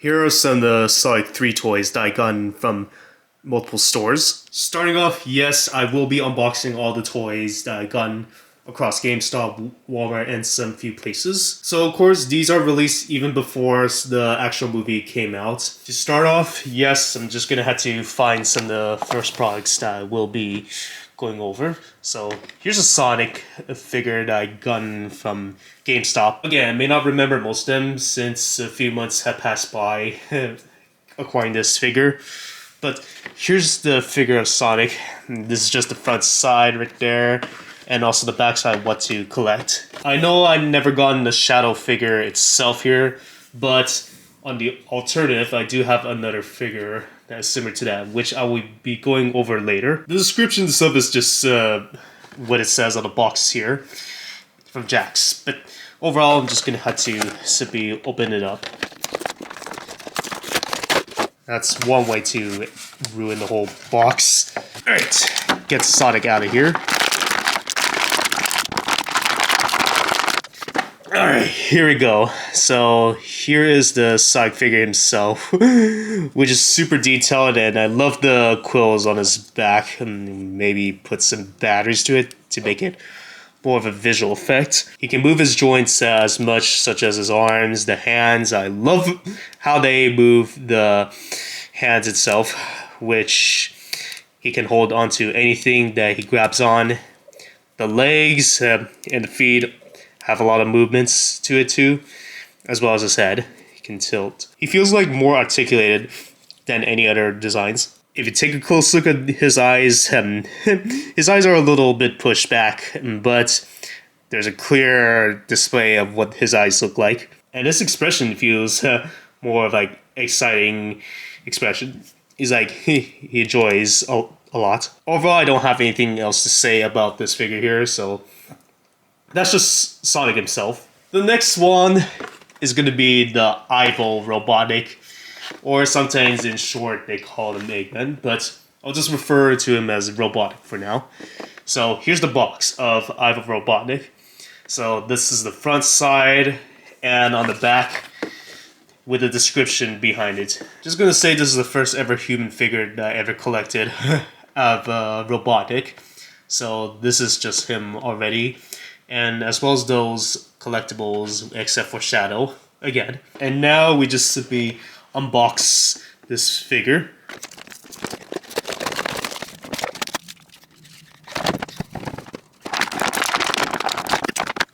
Here are some of the Sonic 3 toys that I got from multiple stores. Starting off, yes, I will be unboxing all the toys that I got across GameStop, Walmart, and some few places. So of course, these are released even before the actual movie came out. To start off, yes, I'm just gonna have to find some of the first products that I will be going over. So here's a Sonic figure that I got from GameStop. Again, I may not remember most of them since a few months have passed by acquiring this figure. But here's the figure of Sonic. This is just the front side right there, and also the back side what to collect. I know I've never gotten the Shadow figure itself here, but on the alternative, I do have another figure that is similar to that, which I will be going over later. The description itself is just what it says on the box here from Jakks, but overall I'm just gonna have to simply open it up. That's one way to ruin the whole box. Alright, get Sonic out of here. Alright, here we go. So here is the Sonic figure himself, which is super detailed, and I love the quills on his back, and maybe put some batteries to it to make it more of a visual effect. He can move his joints as much, such as his arms, the hands. I love how they move the hands itself, which he can hold onto anything that he grabs on. The legs and the feet have a lot of movements to it too, as well as his head. He can tilt. He feels like more articulated than any other designs. If you take a close look at his eyes, his eyes are a little bit pushed back, but there's a clear display of what his eyes look like. And this expression feels more of like exciting expression. He's like, he enjoys a lot. Overall, I don't have anything else to say about this figure here, so that's just Sonic himself. The next one is going to be the Robotnik, or sometimes in short they call him Eggman, but I'll just refer to him as Robotnik for now. So here's the box of Robotnik. So this is the front side, and on the back with a description behind it. Just gonna say this is the first ever human figure that I ever collected of Robotnik. So this is just him already, and as well as those collectibles except for Shadow again. And now we just simply unbox this figure.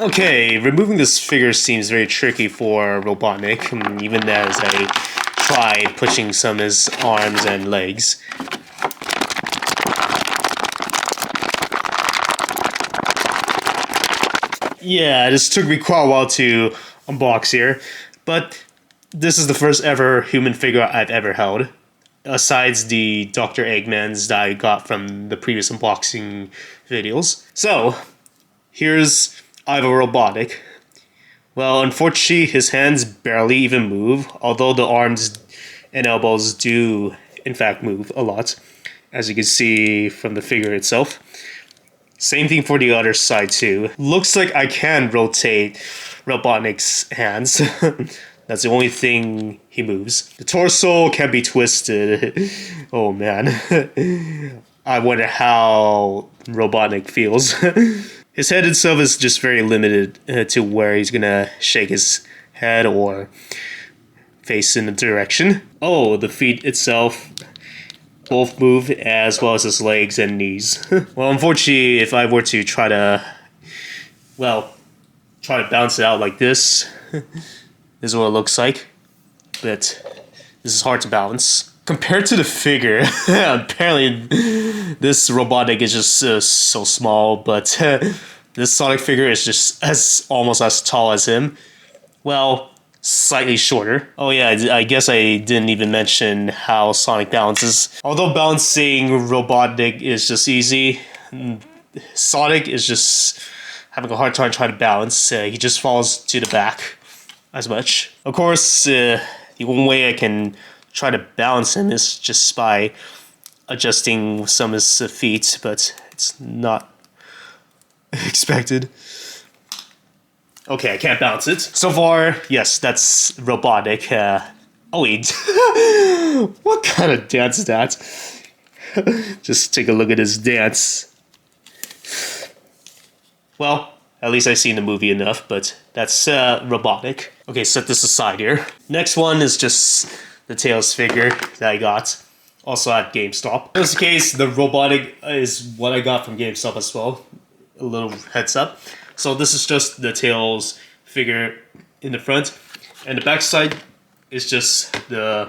Okay, removing this figure seems very tricky for Robotnik, even as I try pushing some of his arms and legs. Yeah, this took me quite a while to unbox here, but this is the first ever human figure I've ever held, asides the Dr. Eggmans that I got from the previous unboxing videos. So, here's Robotnik. Well, unfortunately, his hands barely even move, although the arms and elbows do, in fact, move a lot, as you can see from the figure itself. Same thing for the other side, too. Looks like I can rotate Robotnik's hands. That's the only thing he moves. The torso can be twisted. Oh, man. I wonder how Robotnik feels. His head itself is just very limited to where he's gonna shake his head or face in a direction. Oh, the feet itself both move, as well as his legs and knees. Well, unfortunately, if I were to try to bounce it out like this, this is what it looks like. But this is hard to balance. Compared to the figure, apparently this Robotnik is just so small, but this Sonic figure is just almost as tall as him. Well, slightly shorter. Oh yeah, I guess I didn't even mention how Sonic balances. Although balancing Robotnik is just easy, Sonic is just having a hard time trying to balance. He just falls to the back as much. Of course, the one way I can try to balance him is just by adjusting some of his feet, but it's not expected. Okay, I can't balance it. So far, yes, that's Robotnik. Oh wait, what kind of dance is that? Just take a look at his dance. Well, at least I've seen the movie enough, but that's Robotnik. Okay, set this aside here. Next one is just the Tails figure that I got. Also at GameStop. In this case, the Robotnik is what I got from GameStop as well. A little heads up. So this is just the Tails figure in the front. And the back side is just the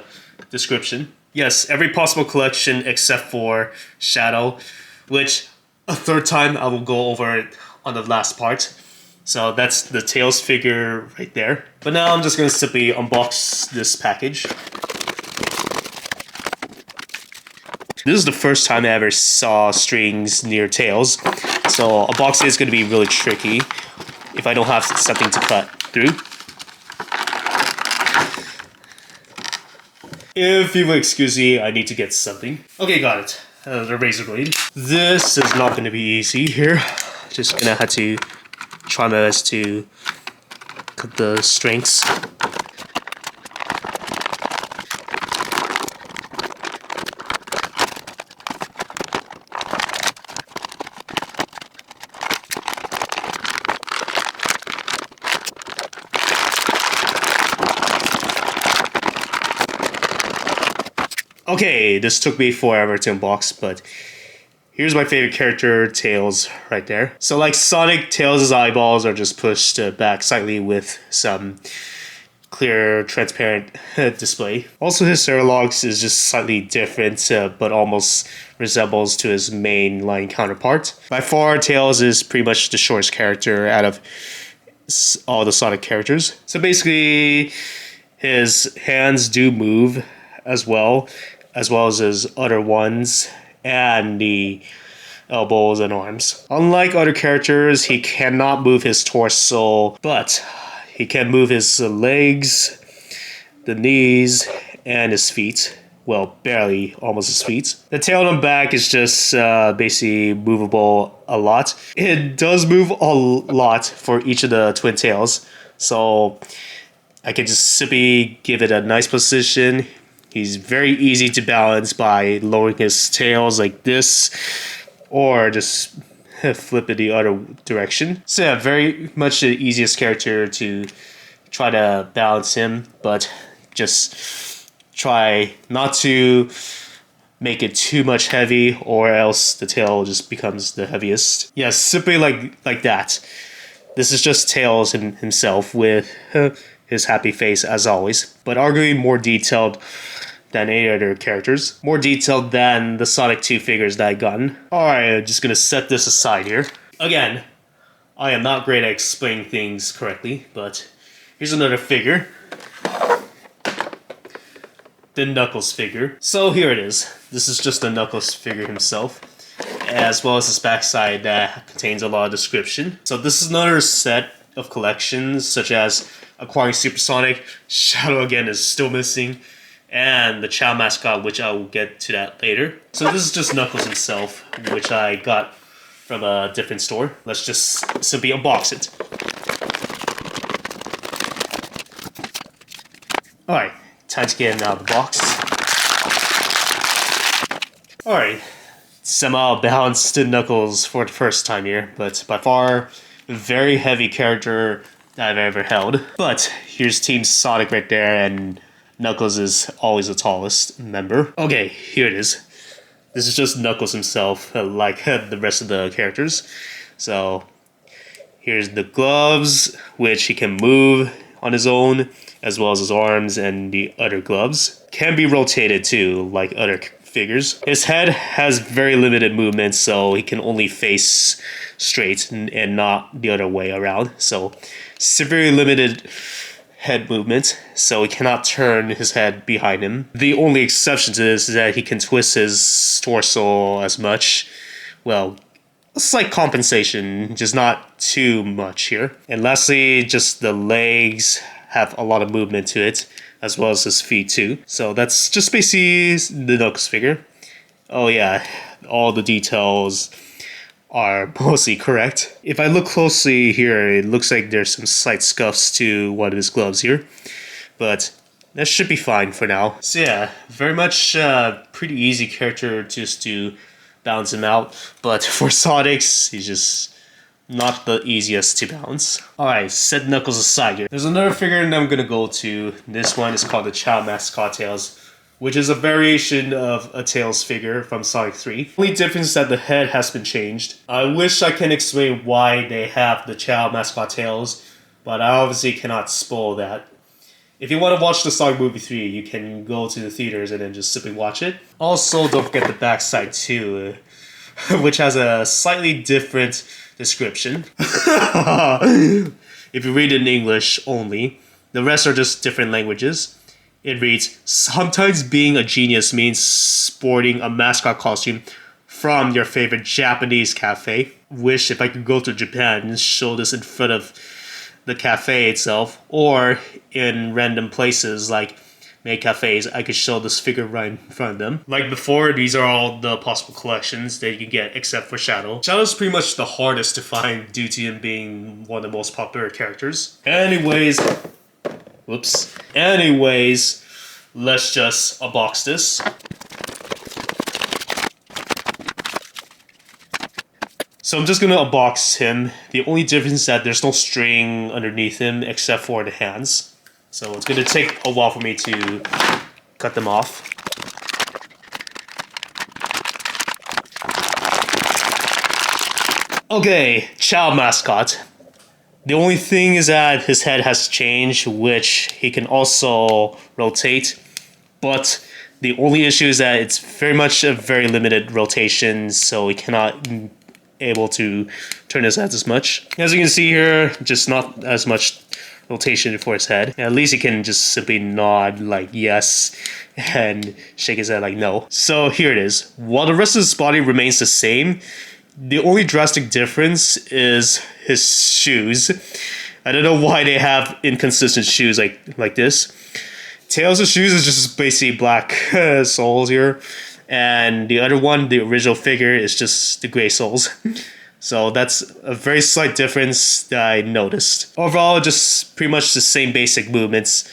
description. Yes, every possible collection except for Shadow, which a third time I will go over it on the last part. So that's the Tails figure right there. But now I'm just going to simply unbox this package. This is the first time I ever saw strings near Tails. So unboxing is going to be really tricky if I don't have something to cut through. If you will excuse me, I need to get something. Okay, got it. The razor blade. This is not going to be easy here. Just going to have to try my best to cut the strings. Okay, this took me forever to unbox, but here's my favorite character, Tails, right there. So like Sonic, Tails' eyeballs are just pushed back slightly with some clear, transparent display. Also, his Airlocks is just slightly different, but almost resembles to his mainline counterpart. By far, Tails is pretty much the shortest character out of all the Sonic characters. So basically, his hands do move as well as his other ones, and the elbows and arms. Unlike other characters, he cannot move his torso, but he can move his legs, the knees, and his feet. Well, barely, almost his feet. The tail and back is just basically movable a lot. It does move a lot for each of the twin tails, so I can just simply give it a nice position. He's very easy to balance by lowering his tails like this, or just flip it the other direction. So yeah, very much the easiest character to try to balance him, but just try not to make it too much heavy, or else the tail just becomes the heaviest. Yeah, simply like that. This is just Tails himself with his happy face as always, but arguably more detailed than any other characters. More detailed than the Sonic 2 figures that I gotten. Alright, I'm just gonna set this aside here. Again, I am not great at explaining things correctly, but here's another figure. The Knuckles figure. So here it is. This is just the Knuckles figure himself, as well as his backside that contains a lot of description. So this is another set of collections, such as acquiring Supersonic, Shadow again is still missing, and the Chao mascot, which I will get to that later. So this is just Knuckles himself, which I got from a different store. Let's just simply unbox it. Alright, time to get it out of the box. Alright, somehow balanced Knuckles for the first time here, but by far a very heavy character that I've ever held. But here's Team Sonic right there, and Knuckles is always the tallest member. Okay, here it is. This is just Knuckles himself, like the rest of the characters. So here's the gloves, which he can move on his own, as well as his arms and the other gloves. Can be rotated too, like other figures. His head has very limited movement, so he can only face straight and not the other way around. So severely limited head movement, so he cannot turn his head behind him. The only exception to this is that he can twist his torso as much. Well, a slight compensation, just not too much here. And lastly, just the legs have a lot of movement to it, as well as his feet too. So that's just basically the Knuckles figure. Oh yeah, all the details are mostly correct. If I look closely here, it looks like there's some slight scuffs to one of his gloves here. But that should be fine for now. So yeah, very much pretty easy character just to balance him out. But for Sonics, he's just not the easiest to balance. Alright, set Knuckles aside here. There's another figure that I'm gonna go to. This one is called the Chao mascot Tails, which is a variation of a Tails figure from Sonic 3. The only difference is that the head has been changed. I wish I can explain why they have the Chao mascot Tails, but I obviously cannot spoil that. If you want to watch the Sonic Movie 3, you can go to the theaters and then just simply watch it. Also, don't forget the backside too, which has a slightly different description. If you read it in English only, the rest are just different languages. It reads, sometimes being a genius means sporting a mascot costume from your favorite Japanese cafe. Wish if I could go to Japan and show this in front of the cafe itself, or in random places like maid cafes, I could show this figure right in front of them. Like before, these are all the possible collections that you can get except for Shadow. Shadow's pretty much the hardest to find due to him being one of the most popular characters. Anyways, let's just unbox this. So I'm just gonna unbox him. The only difference is that there's no string underneath him except for the hands. So it's gonna take a while for me to cut them off. Okay, Chao mascot. The only thing is that his head has changed, which he can also rotate. But the only issue is that it's very much a very limited rotation, so he cannot able to turn his head as much. As you can see here, just not as much rotation for his head. At least he can just simply nod like yes and shake his head like no. So here it is. While the rest of his body remains the same, the only drastic difference is his shoes. I don't know why they have inconsistent shoes like this. Tails' shoes is just basically black soles here. And the other one, the original figure, is just the gray soles. So that's a very slight difference that I noticed. Overall, just pretty much the same basic movements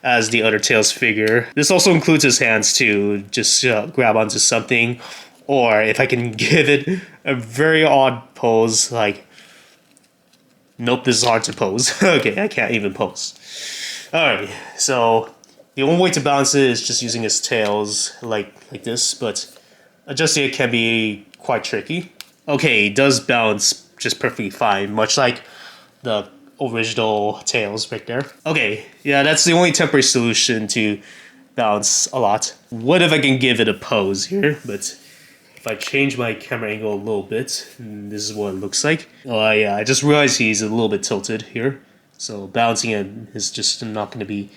as the other Tails figure. This also includes his hands too, just grab onto something. Or if I can give it a very odd pose, like... Nope, this is hard to pose. Okay, I can't even pose. Alright, so... The only way to balance it is just using his tails like this, but adjusting it can be quite tricky. Okay, it does balance just perfectly fine, much like the original Tails right there. Okay, yeah, that's the only temporary solution to balance a lot. What if I can give it a pose here? But if I change my camera angle a little bit, this is what it looks like. Oh yeah, I just realized he's a little bit tilted here, so balancing it is just not going to be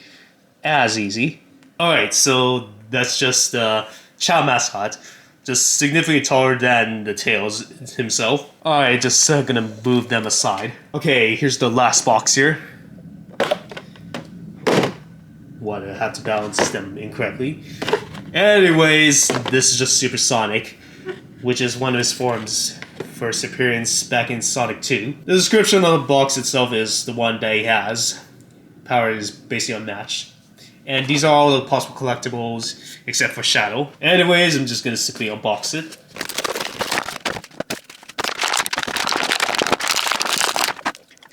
as easy. Alright, so that's just Chao mascot. Just significantly taller than the Tails himself. Alright, just gonna move them aside. Okay, here's the last box here. What, I have to balance them incorrectly. Anyways, this is just Supersonic, which is one of his forms first appearance back in Sonic 2. The description of the box itself is the one that he has. Power is basically unmatched. And these are all the possible collectibles, except for Shadow. Anyways, I'm just gonna simply unbox it.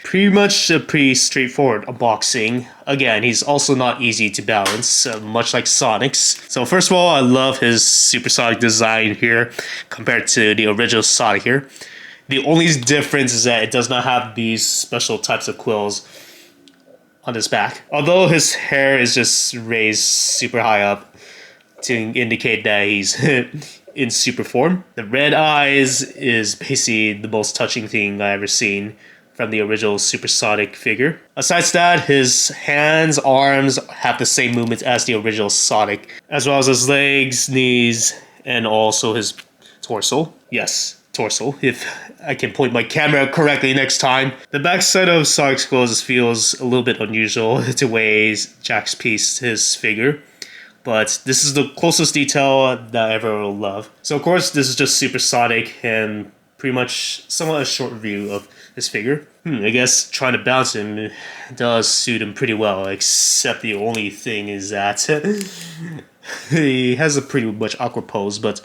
Pretty much a pretty straightforward unboxing. Again, he's also not easy to balance, much like Sonic's. So first of all, I love his Supersonic design here, compared to the original Sonic here. The only difference is that it does not have these special types of quills on his back. Although his hair is just raised super high up to indicate that he's in super form. The red eyes is basically the most touching thing I ever seen from the original Supersonic figure. Besides that, his hands, arms have the same movements as the original Sonic, as well as his legs, knees, and also his torso. Yes, torso, if I can point my camera correctly next time. The backside of Sonic's clothes feels a little bit unusual the way Jakks pieced his figure, but this is the closest detail that I ever will love. So of course, this is just Supersonic and pretty much somewhat a short review of this figure. I guess trying to balance him does suit him pretty well, except the only thing is that he has a pretty much awkward pose, but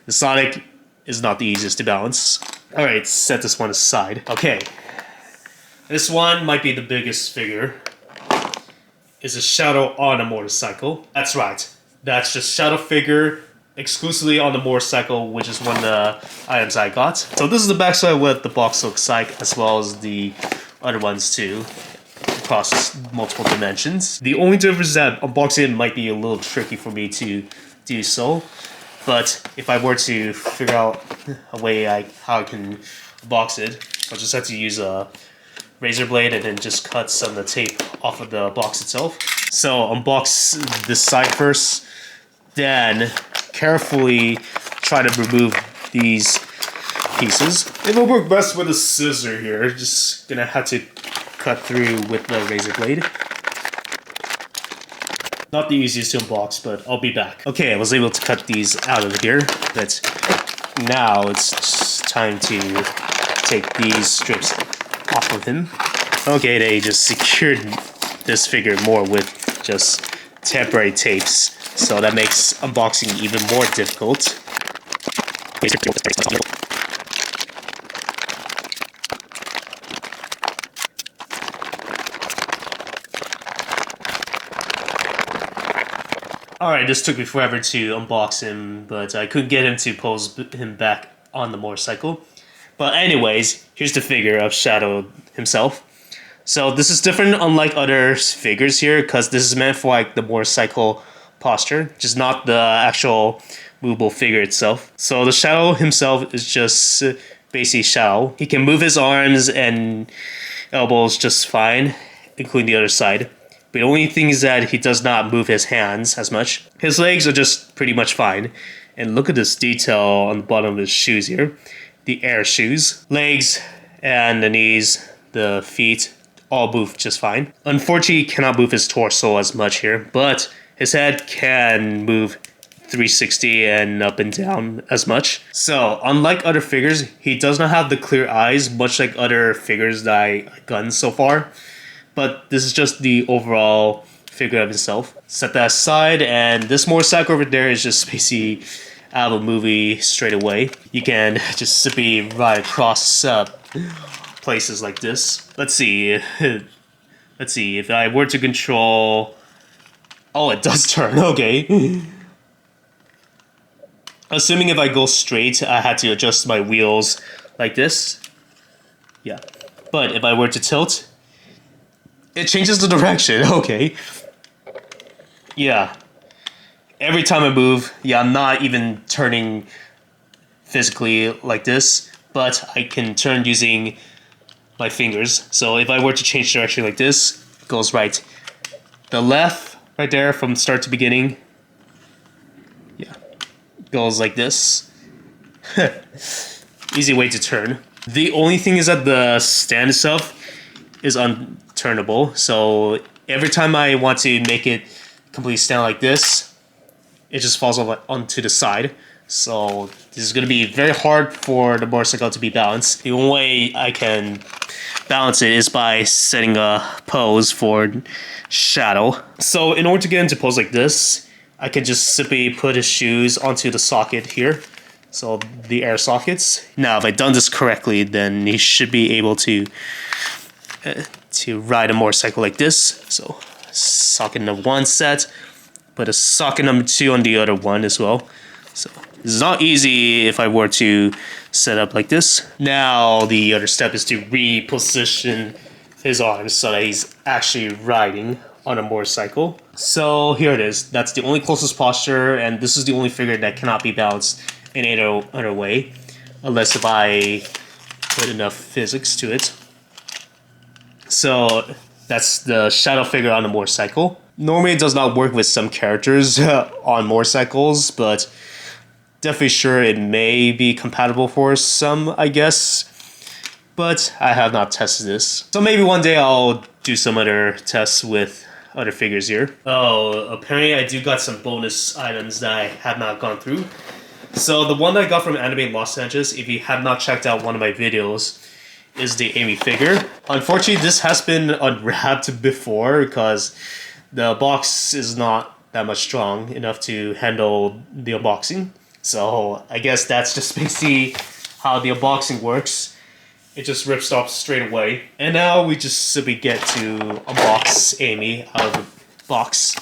the Sonic is not the easiest to balance. Alright, set this one aside. Okay, this one might be the biggest figure. It's a Shadow on a motorcycle. That's right, that's just Shadow figure exclusively on the motorcycle, which is one of the items I got. So this is the backside of what the box looks like, as well as the other ones too, across multiple dimensions. The only difference is that unboxing it might be a little tricky for me to do so, but if I were to figure out a way how I can box it, I'll just have to use a razor blade and then just cut some of the tape off of the box itself. So unbox this side first, then carefully try to remove these pieces. It will work best with a scissor here. Just gonna have to cut through with the razor blade. Not the easiest to unbox, but I'll be back. Okay, I was able to cut these out of here, but now it's just time to take these strips off of him. Okay, they just secured this figure more with just temporary tapes, so that makes unboxing even more difficult. Alright, this took me forever to unbox him, but I couldn't get him to pose him back on the motorcycle. But anyways, here's the figure of Shadow himself. So this is different unlike other figures here, because this is meant for like the motorcycle posture, just not the actual movable figure itself. So the Shadow himself is just basically Chao. He can move his arms and elbows just fine, including the other side. But the only thing is that he does not move his hands as much. His legs are just pretty much fine. And look at this detail on the bottom of his shoes here. The air shoes. Legs and the knees, the feet, all move just fine. Unfortunately, he cannot move his torso as much here, but his head can move 360 and up and down as much. So, unlike other figures, he does not have the clear eyes, much like other figures that I've gotten so far. But this is just the overall figure of himself. Set that aside, and this motorcycle over there is just basically out of a movie straight away. You can just simply ride across places like this. Let's see. Let's see, if I were to control... Oh, it does turn, okay. Assuming if I go straight, I had to adjust my wheels like this. Yeah. But if I were to tilt, it changes the direction, okay. Yeah. Every time I move, yeah, I'm not even turning physically like this, but I can turn using my fingers. So if I were to change direction like this, it goes right. The left, right there, from start to beginning, yeah, goes like this. Easy way to turn. The only thing is that the stand itself is unturnable, so every time I want to make it completely stand like this, it just falls over onto the side. So this is going to be very hard for the motorcycle to be balanced. The only way I can balance it is by setting a pose for Shadow. So in order to get into pose like this, I can just simply put his shoes onto the socket here. So the air sockets. Now if I've done this correctly, then he should be able to ride a motorcycle like this. So socket number one set, put a socket number two on the other one as well. So this is not easy if I were to set up like this. Now the other step is to reposition his arms so that he's actually riding on a motorcycle. So here it is. That's the only closest posture, and this is the only figure that cannot be balanced in any other way, unless if I put enough physics to it. So that's the Shadow figure on a motorcycle. Normally it does not work with some characters on motorcycles, but definitely sure it may be compatible for some, I guess. But I have not tested this. So maybe one day I'll do some other tests with other figures here. Oh, apparently I do got some bonus items that I have not gone through. So the one that I got from Anime Los Angeles, if you have not checked out one of my videos, is the Amy figure. Unfortunately, this has been unwrapped before because the box is not that much strong enough to handle the unboxing. So I guess that's just basically how the unboxing works. It just rips off straight away. And now we just simply get to unbox Amy out of the box.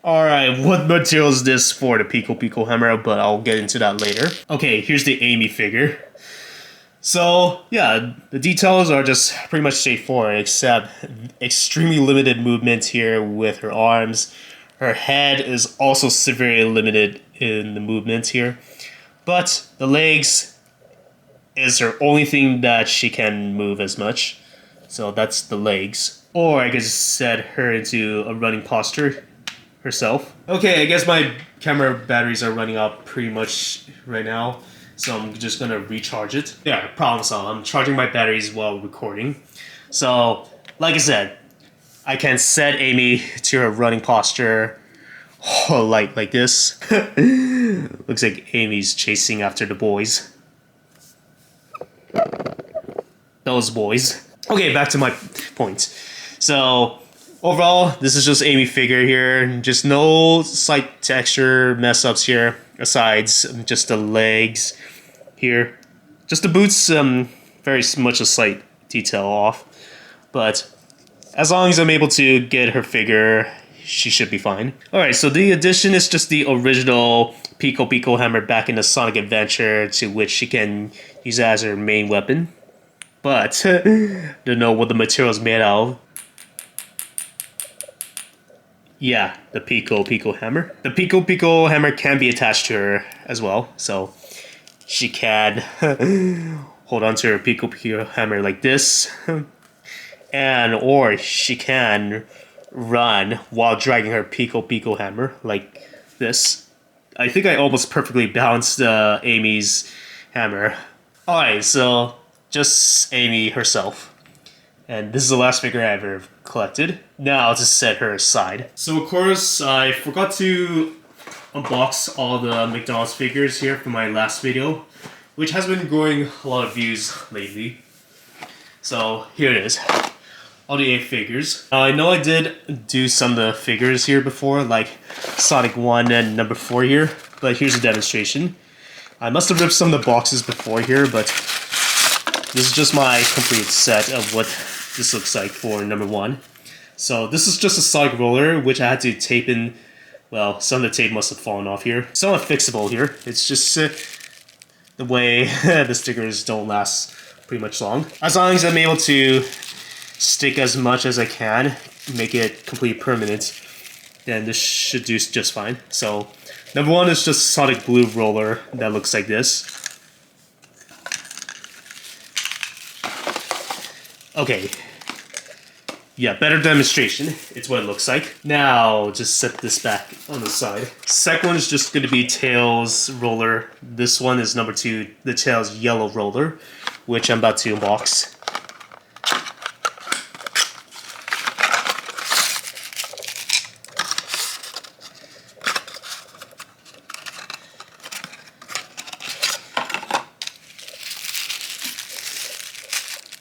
Alright, what material is this for the Pico hammer? But I'll get into that later. Okay, here's the Amy figure. So, yeah, the details are just pretty much straightforward, except extremely limited movement here with her arms. Her head is also severely limited in the movement here. But the legs is her only thing that she can move as much. So that's the legs. Or I guess set her into a running posture herself. Okay, I guess my camera batteries are running out pretty much right now, so I'm just gonna recharge it. Yeah, problem solved. I'm charging my batteries while recording. So, like I said, I can set Amy to her running posture, like this. Looks like Amy's chasing after the boys. Those boys. Okay, back to my point. So, overall, this is just Amy figure here. Just no slight texture mess ups here, aside just the legs here. Just the boots, very much a slight detail off. But as long as I'm able to get her figure, she should be fine. Alright, so the addition is just the original Pico hammer back in the Sonic Adventure, to which she can use it as her main weapon. But, don't know what the material is made out of. Yeah, the Pico hammer. The Pico hammer can be attached to her as well, so she can hold on to her Pico hammer like this, or she can run while dragging her Pico hammer like this. I think I almost perfectly balanced Amy's hammer. Alright, so just Amy herself. And this is the last figure I ever collected. Now I'll just set her aside. So of course, I forgot to unbox all the McDonald's figures here from my last video, which has been growing a lot of views lately. So here it is. All the 8 figures. I know I did do some of the figures here before, like Sonic 1 and number 4 here, but here's a demonstration. I must have ripped some of the boxes before here, but this is just my complete set of what this looks like for number 1. So this is just a Sonic roller, which I had to tape in. Well, some of the tape must have fallen off here. Somewhat fixable here. It's just the way the stickers don't last pretty much long. As long as I'm able to stick as much as I can, make it completely permanent, then this should do just fine. So number 1 is just Sonic Blue roller that looks like this. Okay, yeah, better demonstration. It's what it looks like. Now, just set this back on the side. Second one is just going to be Tails roller. This one is number 2, the Tails yellow roller, which I'm about to unbox.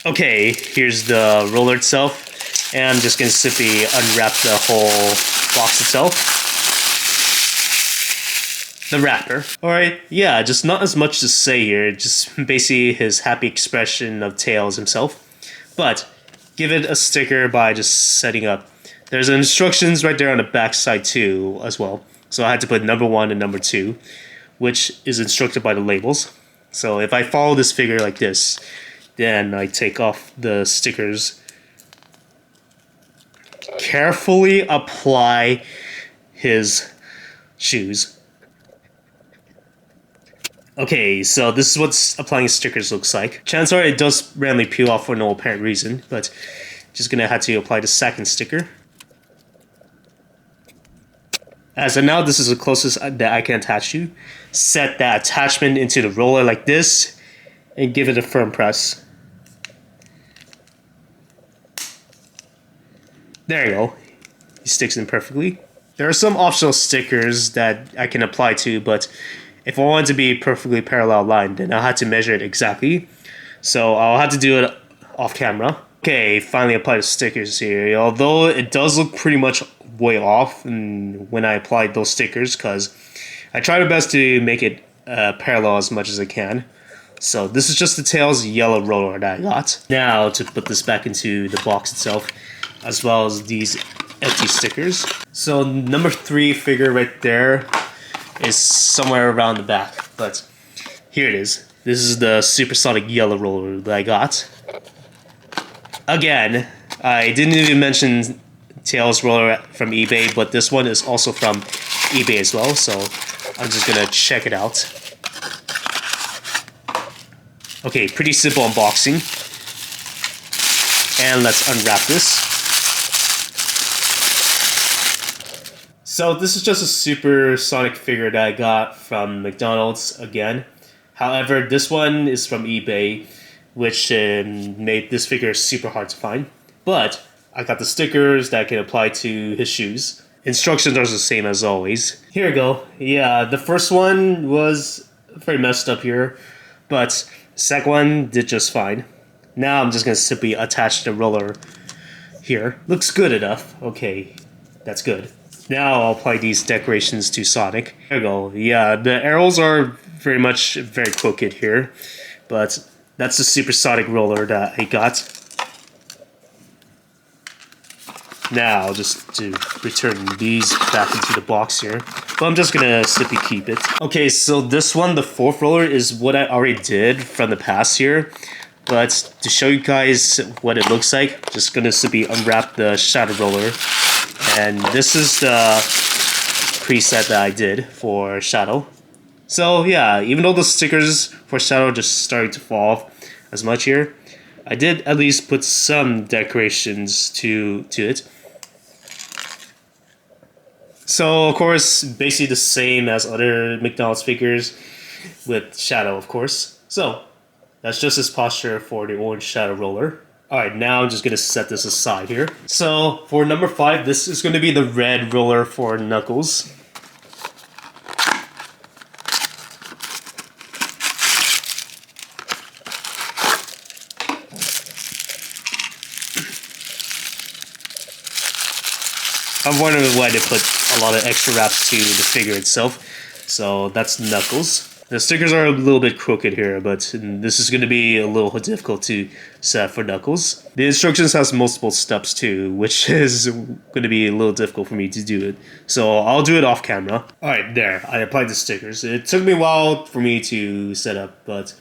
Okay, here's the roller itself, and I'm just going to simply unwrap the whole box itself. The wrapper. Alright, yeah, just not as much to say here, just basically his happy expression of Tails himself. But, give it a sticker by just setting up. There's instructions right there on the back side too, as well. So I had to put number 1 and number 2, which is instructed by the labels. So if I follow this figure like this, then I take off the stickers. Carefully apply his shoes. Okay, so this is what applying stickers looks like. Chances are it does randomly peel off for no apparent reason, but just gonna have to apply the second sticker. As of now, this is the closest that I can attach to. Set that attachment into the roller like this, and give it a firm press. There you go. He sticks in perfectly. There are some optional stickers that I can apply to, but if I want it to be perfectly parallel line, then I'll have to measure it exactly. So I'll have to do it off camera. Okay, finally applied the stickers here. Although it does look pretty much way off when I applied those stickers, because I tried my best to make it parallel as much as I can. So this is just the tails yellow roller that I got. Now to put this back into the box itself, as well as these empty stickers. So number 3 figure right there is somewhere around the back, but here it is. This is the supersonic yellow roller that I got. Again, I didn't even mention Tails roller from eBay, but this one is also from eBay as well, so I'm just gonna check it out. Okay, pretty simple unboxing. And let's unwrap this. So this is just a supersonic figure that I got from McDonald's again. However, this one is from eBay, which made this figure super hard to find. But I got the stickers that I can apply to his shoes. Instructions are the same as always. Here we go. Yeah, the first one was very messed up here, but the second one did just fine. Now I'm just going to simply attach the roller here. Looks good enough. Okay, that's good. Now I'll apply these decorations to Sonic. There we go. Yeah, the arrows are very crooked here, but that's the supersonic roller that I got. Now, just to return these back into the box here. But I'm just gonna simply keep it. Okay, so this one, the 4th roller, is what I already did from the past here. But to show you guys what it looks like, just gonna simply unwrap the shadow roller. And this is the preset that I did for Shadow. So yeah, even though the stickers for Shadow just started to fall off as much here, I did at least put some decorations to it. So of course, basically the same as other McDonald's figures with Shadow, of course. So that's just his posture for the orange Shadow roller. Alright, now I'm just going to set this aside here. So for number 5, this is going to be the red roller for Knuckles. I'm wondering why they put a lot of extra wraps to the figure itself. So that's Knuckles. The stickers are a little bit crooked here, but this is going to be a little difficult to set for Knuckles. The instructions has multiple steps too, which is going to be a little difficult for me to do it. So I'll do it off camera. Alright, there. I applied the stickers. It took me a while for me to set up, but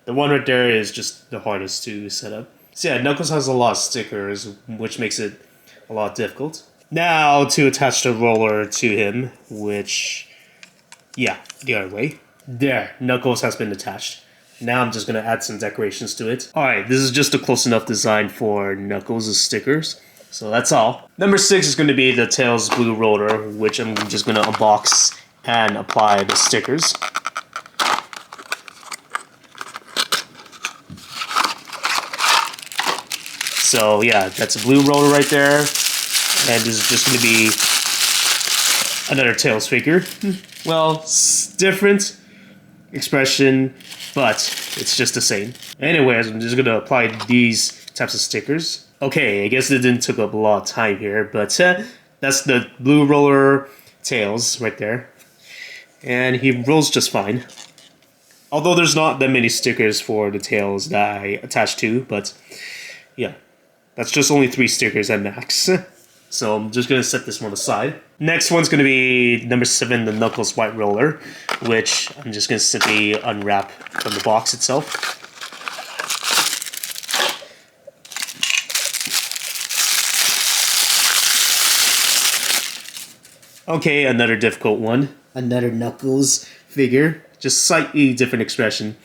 the one right there is just the hardest to set up. So yeah, Knuckles has a lot of stickers, which makes it a lot difficult. Now to attach the roller to him, which, yeah, the other way. There, Knuckles has been attached. Now I'm just going to add some decorations to it. Alright, this is just a close enough design for Knuckles' stickers. So that's all. Number 6 is going to be the Tails blue roller, which I'm just going to unbox and apply the stickers. So yeah, that's a blue roller right there. And this is just going to be another Tails figure. Well, it's different expression, but it's just the same. Anyways, I'm just going to apply these types of stickers. Okay, I guess it didn't take up a lot of time here, but that's the blue roller Tails right there. And he rolls just fine. Although there's not that many stickers for the Tails that I attached to, but yeah, that's just only 3 stickers at max. So I'm just going to set this one aside. Next one's going to be number 7, the Knuckles white roller, which I'm just going to simply unwrap from the box itself. Okay, another difficult one. Another Knuckles figure. Just slightly different expression.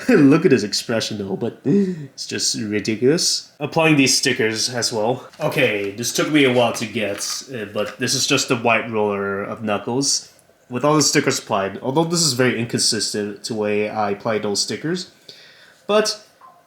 Look at his expression though, but it's just ridiculous. Applying these stickers as well. Okay, this took me a while to get, but this is just the white roller of Knuckles with all the stickers applied. Although this is very inconsistent to the way I apply those stickers, but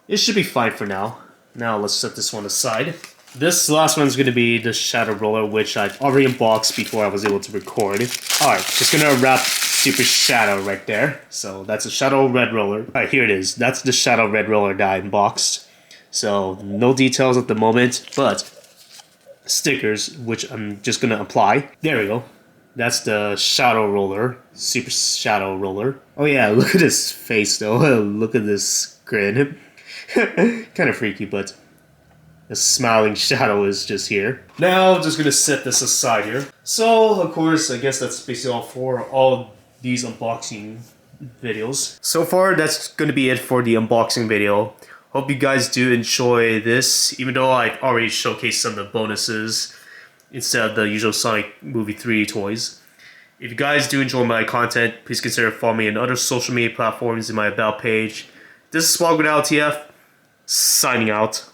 it should be fine for now. Now let's set this one aside. This last one is going to be the shadow roller, which I've already unboxed before I was able to record. Alright, just going to wrap Super Shadow right there. So that's a Shadow Red Roller. Alright, here it is. That's the Shadow Red Roller that I unboxed. So no details at the moment, but stickers, which I'm just gonna apply. There we go. That's the Shadow Roller. Super Shadow Roller. Oh yeah, look at his face though. Look at this grin. Kind of freaky, but the smiling shadow is just here. Now I'm just gonna set this aside here. So of course, I guess that's basically all for all these unboxing videos. So far, that's gonna be it for the unboxing video. Hope you guys do enjoy this, even though I've already showcased some of the bonuses instead of the usual Sonic Movie 3 toys. If you guys do enjoy my content, please consider following me on other social media platforms in my About page. This is VlogWithAvroTF, signing out.